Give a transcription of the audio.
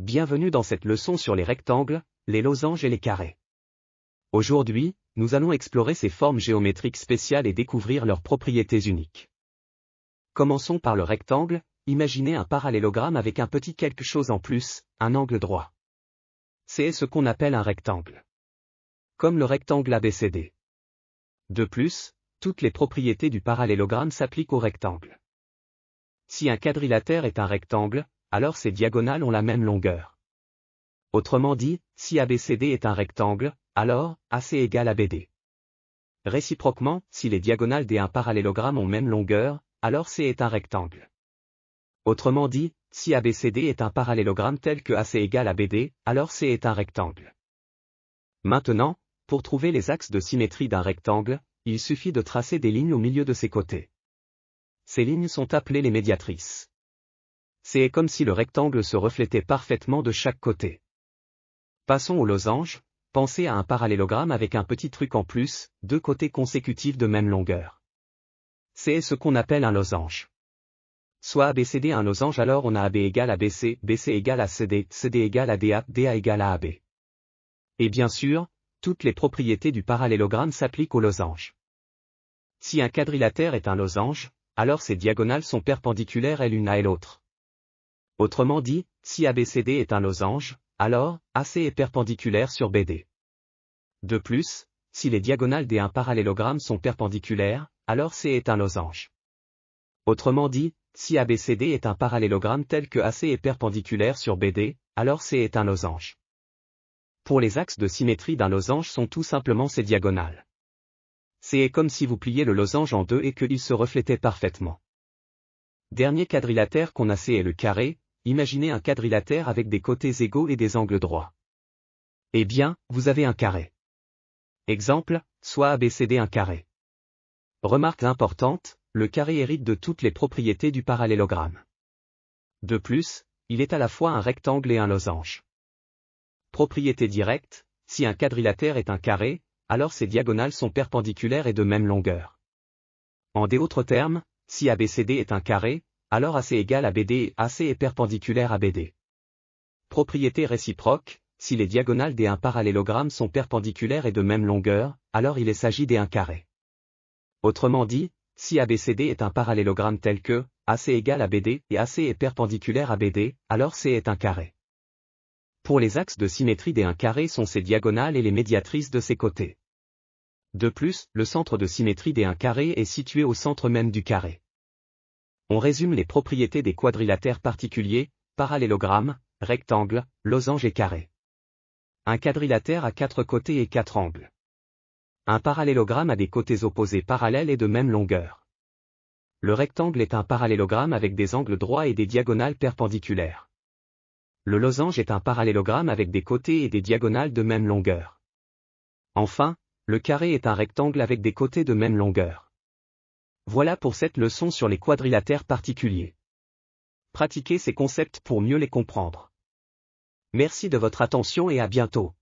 Bienvenue dans cette leçon sur les rectangles, les losanges et les carrés. Aujourd'hui, nous allons explorer ces formes géométriques spéciales et découvrir leurs propriétés uniques. Commençons par le rectangle. Imaginez un parallélogramme avec un petit quelque chose en plus, un angle droit. C'est ce qu'on appelle un rectangle. Comme le rectangle ABCD. De plus, toutes les propriétés du parallélogramme s'appliquent au rectangle. Si un quadrilatère est un rectangle, alors ses diagonales ont la même longueur. Autrement dit, si ABCD est un rectangle, alors AC égale ABD. Réciproquement, si les diagonales d'un parallélogramme ont même longueur, alors C est un rectangle. Autrement dit, si ABCD est un parallélogramme tel que AC égale ABD, alors C est un rectangle. Maintenant, pour trouver les axes de symétrie d'un rectangle, il suffit de tracer des lignes au milieu de ses côtés. Ces lignes sont appelées les médiatrices. C'est comme si le rectangle se reflétait parfaitement de chaque côté. Passons aux losanges. Pensez à un parallélogramme avec un petit truc en plus, deux côtés consécutifs de même longueur. C'est ce qu'on appelle un losange. Soit ABCD un losange, alors on a AB égale ABC, BC égale à CD, CD égale à DA, DA égale à AB. Et bien sûr, toutes les propriétés du parallélogramme s'appliquent aux losanges. Si un quadrilatère est un losange, alors ses diagonales sont perpendiculaires l'une à l'autre. Autrement dit, si ABCD est un losange, alors AC est perpendiculaire sur BD. De plus, si les diagonales d'un parallélogramme sont perpendiculaires, alors C est un losange. Autrement dit, si ABCD est un parallélogramme tel que AC est perpendiculaire sur BD, alors C est un losange. Pour les axes de symétrie d'un losange sont tout simplement ses diagonales. C'est comme si vous pliez le losange en deux et qu'il se reflétait parfaitement. Dernier quadrilatère qu'on a, c'est le carré. Imaginez un quadrilatère avec des côtés égaux et des angles droits. Eh bien, vous avez un carré. Exemple, soit ABCD un carré. Remarque importante, le carré hérite de toutes les propriétés du parallélogramme. De plus, il est à la fois un rectangle et un losange. Propriété directe, si un quadrilatère est un carré, alors ses diagonales sont perpendiculaires et de même longueur. En d'autres termes, si ABCD est un carré, alors AC égale ABD et AC est perpendiculaire à BD. Propriété réciproque, si les diagonales d'un parallélogramme sont perpendiculaires et de même longueur, alors il s'agit d'un carré. Autrement dit, si ABCD est un parallélogramme tel que AC égale ABD et AC est perpendiculaire à BD, alors C est un carré. Pour les axes de symétrie d'un carré sont ses diagonales et les médiatrices de ses côtés. De plus, le centre de symétrie d'un carré est situé au centre même du carré. On résume les propriétés des quadrilatères particuliers, parallélogramme, rectangle, losange et carré. Un quadrilatère a 4 côtés et 4 angles. Un parallélogramme a des côtés opposés parallèles et de même longueur. Le rectangle est un parallélogramme avec des angles droits et des diagonales perpendiculaires. Le losange est un parallélogramme avec des côtés et des diagonales de même longueur. Enfin, le carré est un rectangle avec des côtés de même longueur. Voilà pour cette leçon sur les quadrilatères particuliers. Pratiquez ces concepts pour mieux les comprendre. Merci de votre attention et à bientôt.